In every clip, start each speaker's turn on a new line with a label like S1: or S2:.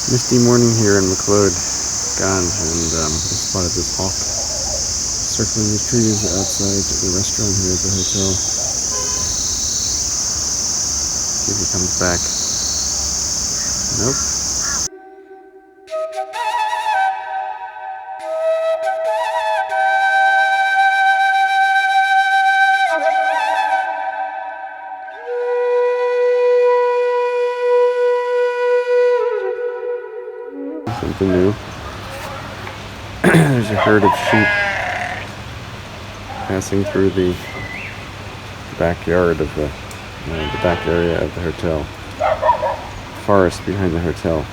S1: Misty morning here in McLeod, Ganj, and I spotted this hawk circling the trees outside the restaurant here at the hotel. See if he comes back. Nope. Something new. There's a herd of sheep passing through the backyard of the back area of the hotel. Forest behind the hotel.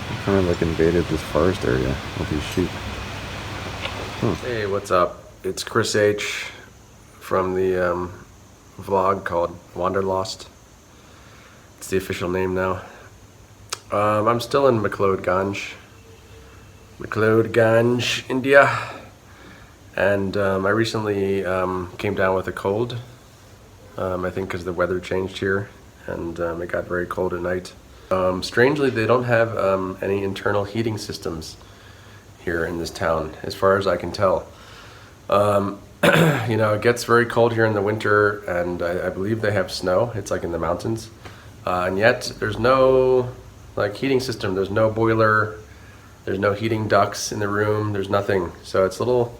S1: They kind of like invaded this forest area with these sheep. Huh.
S2: Hey, what's up? It's Chris H from the vlog called Wanderlost. It's the official name now. I'm still in McLeod Ganj, India, and I recently came down with a cold. I think because the weather changed here, and it got very cold at night. Strangely, they don't have any internal heating systems here in this town, as far as I can tell. You know, it gets very cold here in the winter, and I believe they have snow. It's like in the mountains, and yet there's no like heating system. There's no boiler. There's no heating ducts in the room. There's nothing. So it's a little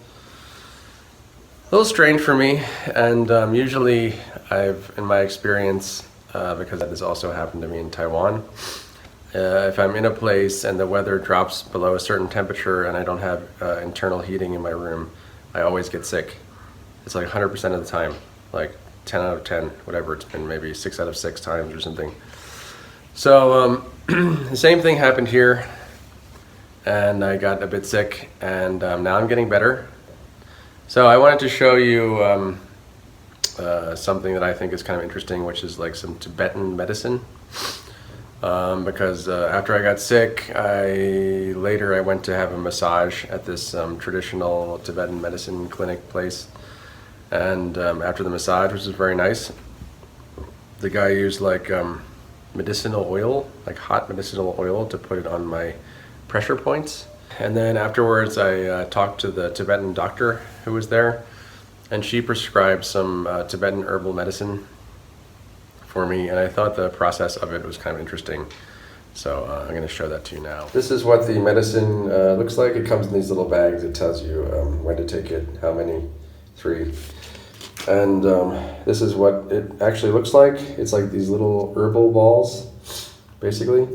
S2: strange for me. And usually in my experience, because this also happened to me in Taiwan, if I'm in a place and the weather drops below a certain temperature and I don't have internal heating in my room, I always get sick. It's like 100% of the time, like 10 out of 10, whatever it's been, maybe 6 out of 6 times or something. So the same thing happened here, and I got a bit sick, and now I'm getting better. So I wanted to show you something that I think is kind of interesting, which is like some Tibetan medicine. Because after I got sick, later I went to have a massage at this traditional Tibetan medicine clinic place. And after the massage, which was very nice, the guy used like medicinal oil, like hot medicinal oil, to put it on my pressure points. And then afterwards I talked to the Tibetan doctor who was there, and she prescribed some Tibetan herbal medicine for me, and I thought the process of it was kind of interesting. So I'm going to show that to you now. This is what the medicine looks like. It comes in these little bags. It tells you when to take it, how many, 3. And this is what it actually looks like. It's like these little herbal balls, basically.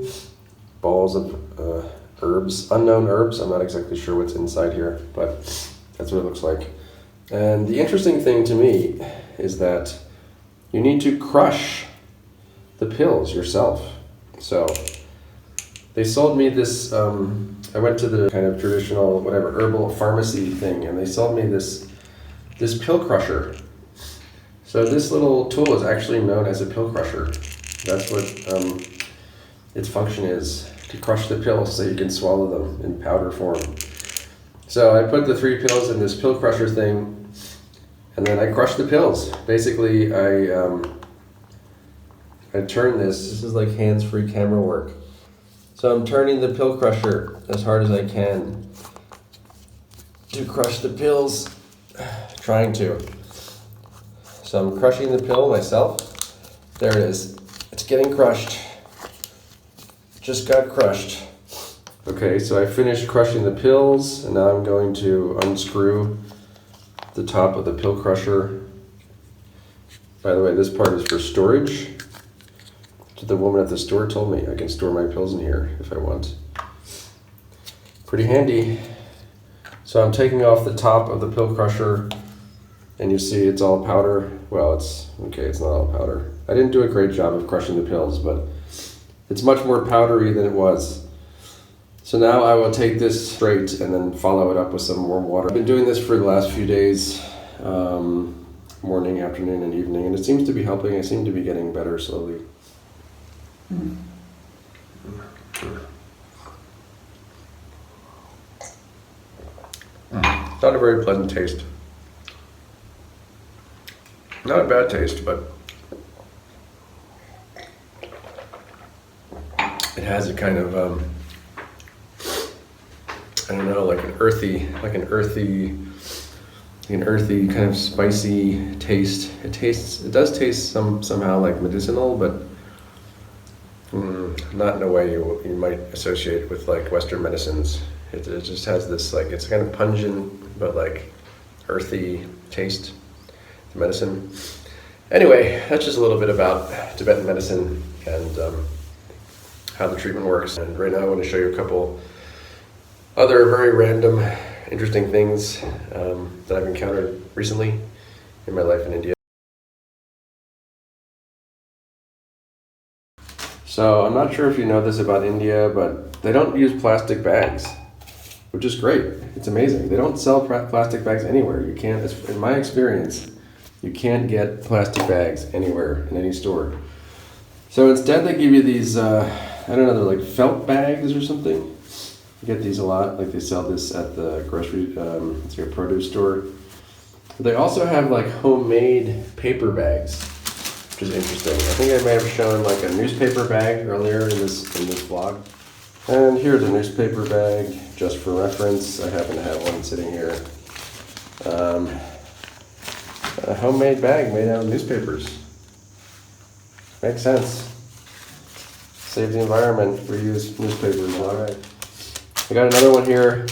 S2: Balls of herbs, unknown herbs. I'm not exactly sure what's inside here, but that's what it looks like. And the interesting thing to me is that you need to crush the pills yourself. So they sold me this, I went to the kind of traditional, whatever, herbal pharmacy thing, and they sold me this pill crusher. So this little tool is actually known as a pill crusher. That's what its function is, to crush the pills so you can swallow them in powder form. So I put the 3 pills in this pill crusher thing, and then I crush the pills. Basically, I turn this. This is like hands-free camera work. So I'm turning the pill crusher as hard as I can to crush the pills, trying to. So I'm crushing the pill myself. There it is. It's getting crushed. Just got crushed. Okay, so I finished crushing the pills, and now I'm going to unscrew the top of the pill crusher. By the way, this part is for storage. So the woman at the store told me I can store my pills in here if I want. Pretty handy. So I'm taking off the top of the pill crusher, and you see it's all powder. Well, it's not all powder. I didn't do a great job of crushing the pills, but it's much more powdery than it was. So now I will take this straight and then follow it up with some warm water. I've been doing this for the last few days, morning, afternoon, and evening, and it seems to be helping. I seem to be getting better slowly. It's not a very pleasant taste. Not a bad taste, but it has a kind of I don't know, like an earthy kind of spicy taste. It does taste somehow like medicinal, but not in a way you might associate with like Western medicines. It just has this like, it's kind of pungent but like earthy taste to medicine. Anyway, that's just a little bit about Tibetan medicine and how the treatment works. And right now I want to show you a couple other very random, interesting things that I've encountered recently in my life in India. So I'm not sure if you know this about India, but they don't use plastic bags, which is great. It's amazing. They don't sell plastic bags anywhere. You can't, in my experience, you can't get plastic bags anywhere in any store. So instead they give you these, I don't know, they're like felt bags or something. You get these a lot, like they sell this at the grocery, it's like a produce store. They also have like homemade paper bags, which is interesting. I think I may have shown like a newspaper bag earlier in this vlog. And here's a newspaper bag, just for reference. I happen to have one sitting here. A homemade bag made out of newspapers. Makes sense. Save the environment, reuse newspapers, all right. I got another one here.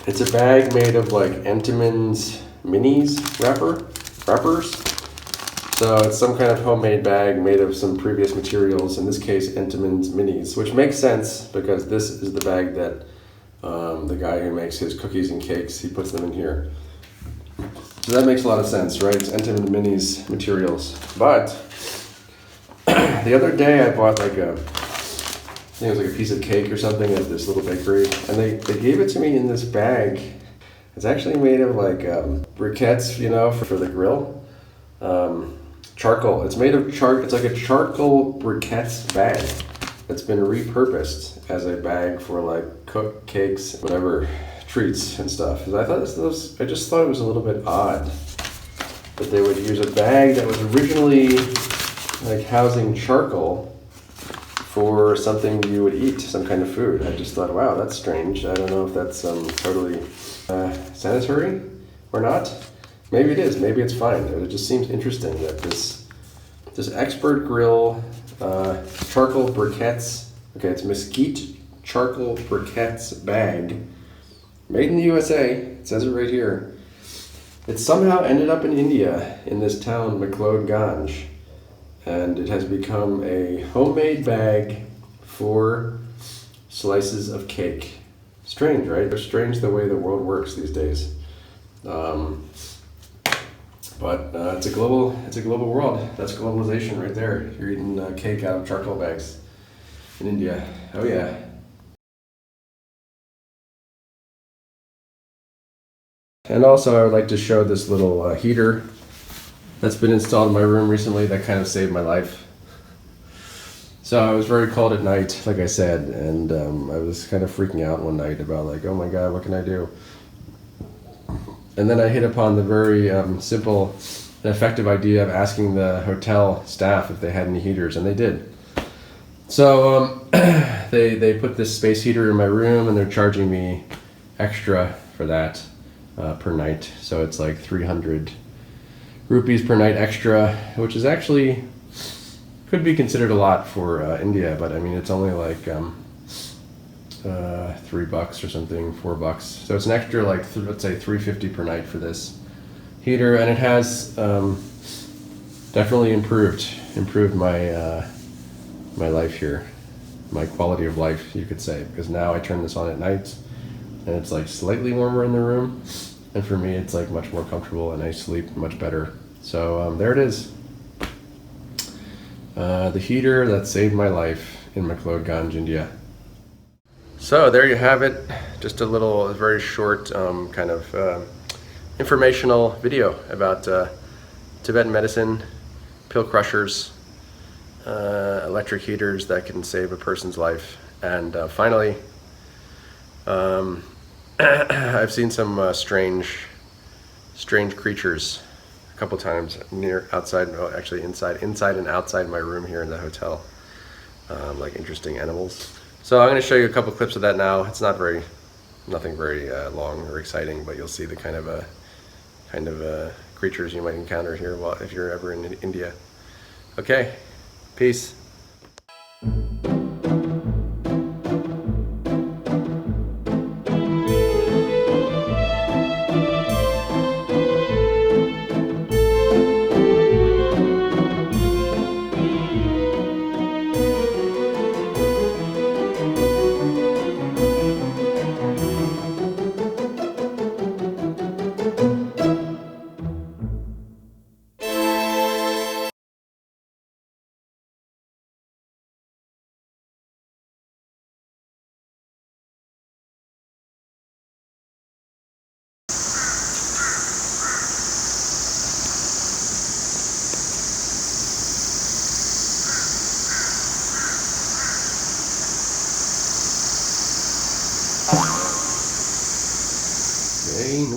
S2: It's a bag made of like Entenmann's minis wrappers. So it's some kind of homemade bag made of some previous materials, in this case Entenmann's minis, which makes sense because this is the bag that the guy who makes his cookies and cakes, he puts them in here. So that makes a lot of sense, right? It's Entenmann minis materials. But the other day I bought like I think it was like a piece of cake or something at this little bakery, and they gave it to me in this bag. It's actually made of like briquettes, you know, for the grill. Charcoal. It's made of it's like a charcoal briquettes bag that's been repurposed as a bag for like cooked cakes, whatever, treats and stuff. I just thought it was a little bit odd that they would use a bag that was originally like housing charcoal for something you would eat, some kind of food. I just thought, wow, that's strange. I don't know if that's totally sanitary or not. Maybe it is. Maybe it's fine. It just seems interesting that this expert grill charcoal briquettes. Okay, it's mesquite charcoal briquettes bag, made in the USA. It says it right here. It somehow ended up in India, in this town McLeodganj, and it has become a homemade bag for slices of cake. Strange, right? It's strange the way the world works these days. But it's a global world. That's globalization right there. You're eating cake out of charcoal bags in India. Oh yeah. And also I would like to show this little heater that's been installed in my room recently that kind of saved my life. So I was very cold at night, like I said, and I was kind of freaking out one night about like, oh my God, what can I do? And then I hit upon the very simple and effective idea of asking the hotel staff if they had any heaters, and they did. So they put this space heater in my room, and they're charging me extra for that per night. So it's like 300 rupees per night extra, which is actually, could be considered a lot for India, but I mean, it's only like $3 or something, $4. So it's an extra like let's say $350 per night for this heater, and it has definitely improved my my life here, my quality of life, you could say, because now I turn this on at night, and it's like slightly warmer in the room, and for me it's like much more comfortable, and I sleep much better. So there it is, the heater that saved my life in McLeodganj, India. So there you have it, just a very short kind of informational video about Tibetan medicine, pill crushers, electric heaters that can save a person's life. And finally, I've seen some strange creatures a couple times inside and outside my room here in the hotel, like interesting animals. So I'm going to show you a couple clips of that now. It's not very Nothing very long or exciting, but you'll see the kind of creatures you might encounter here if you're ever in India. Okay, peace.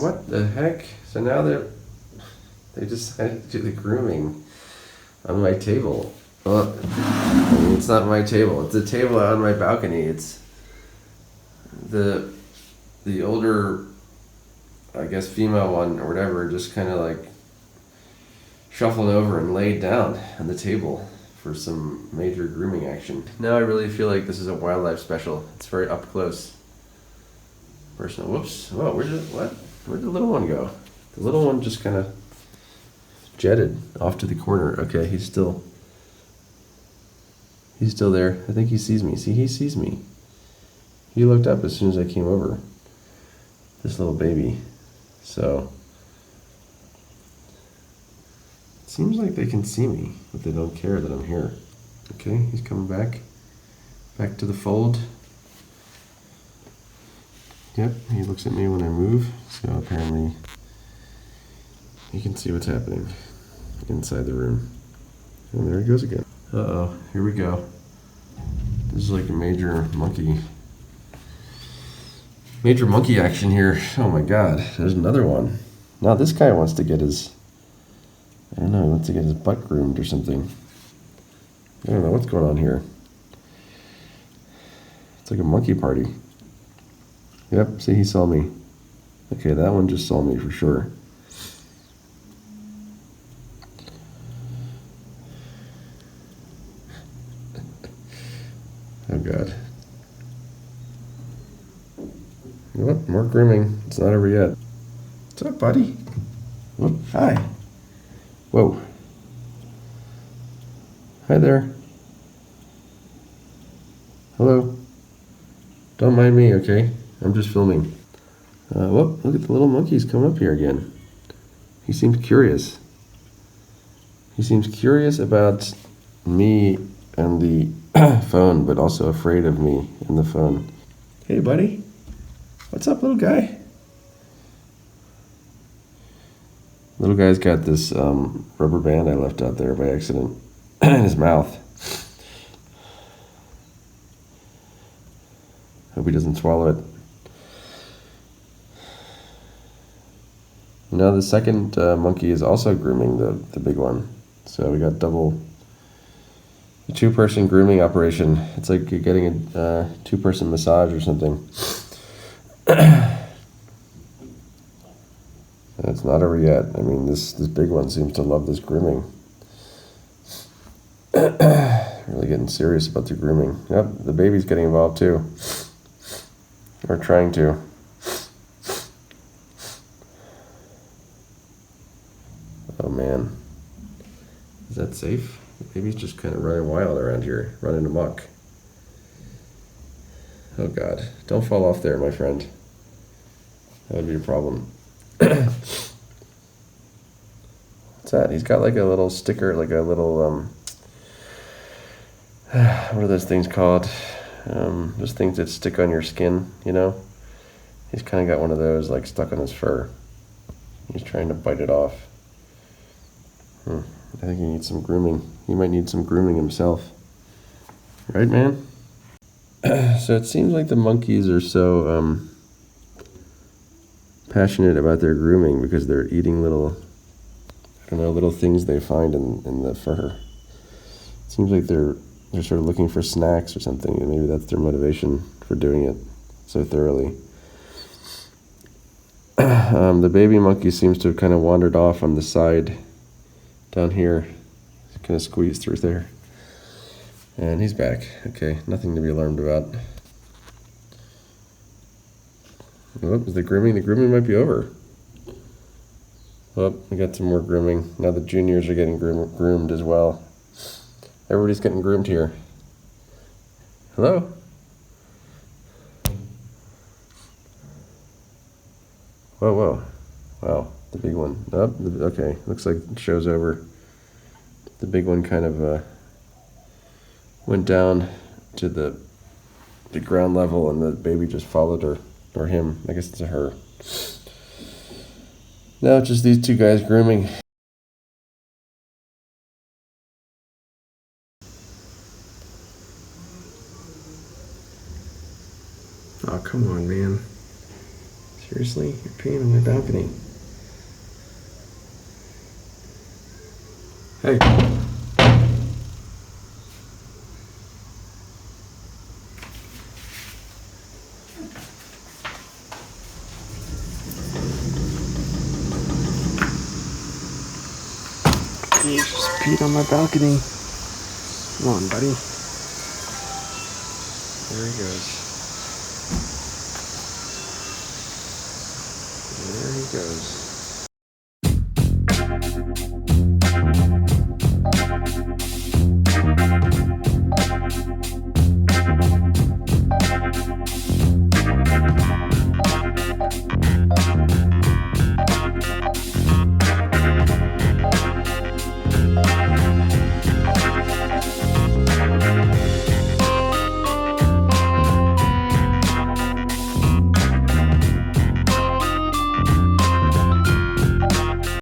S2: What the heck? So now they decided to do the grooming on my table. Well, I mean, it's not my table. It's a table out on my balcony. It's the older, I guess, female one or whatever, just kind of like shuffled over and laid down on the table for some major grooming action. Now I really feel like this is a wildlife special. It's very up close. Personal. Whoops. Whoa, where'd the little one go? The little one just kind of jetted off to the corner. Okay, he's still there. I think he sees me. See, he sees me. He looked up as soon as I came over. This little baby. So, it seems like they can see me, but they don't care that I'm here. Okay, he's coming back to the fold. Yep, he looks at me when I move, so apparently he can see what's happening inside the room. And there he goes again. Uh-oh, here we go. This is like a major monkey action here. Oh my god, there's another one. Now this guy wants to get his, I don't know, he wants to get his butt groomed or something. I don't know what's going on here. It's like a monkey party. Yep, see, he saw me. Okay, that one just saw me for sure. Oh god. You know what? More grooming. It's not over yet. What's up, buddy? Whoop. Hi. Whoa. Hi there. Hello. Don't mind me, okay? I'm just filming. Whoop, look at the little monkeys coming up here again. He seems curious. He seems curious about me and the phone, but also afraid of me and the phone. Hey, buddy. What's up, little guy? Little guy's got this rubber band I left out there by accident in his mouth. Hope he doesn't swallow it. Now the second monkey is also grooming the big one. So we got a two-person grooming operation. It's like you're getting a two-person massage or something. And it's not over yet. I mean, this big one seems to love this grooming. Really getting serious about the grooming. Yep, the baby's getting involved too. Or trying to. Oh man. Is that safe? The baby's just kind of running wild around here, running amok. Oh god. Don't fall off there, my friend. That would be a problem. What's that? He's got like a little sticker, like a little, what are those things called? Those things that stick on your skin, you know? He's kind of got one of those like stuck on his fur. He's trying to bite it off. I think he needs some grooming. He might need some grooming himself. Right, man? So it seems like the monkeys are so passionate about their grooming because they're eating little, I don't know, little things they find in the fur. It seems like they're sort of looking for snacks or something, and maybe that's their motivation for doing it so thoroughly. The baby monkey seems to have kind of wandered off on the side down here. Kind of squeezed through there. And he's back. Okay, nothing to be alarmed about. Oh, is the grooming? The grooming might be over. Oh, we got some more grooming. Now the juniors are getting groomed as well. Everybody's getting groomed here. Hello? Whoa, whoa. Wow, the big one. Oh, okay, looks like the show's over. The big one kind of went down to the ground level, and the baby just followed her, or him. I guess it's a her. Now it's just these two guys grooming.
S1: Oh, come on, man. Seriously? You're peeing on my balcony. Hey. You just peed on my balcony. Come on, buddy. There he goes. There he goes.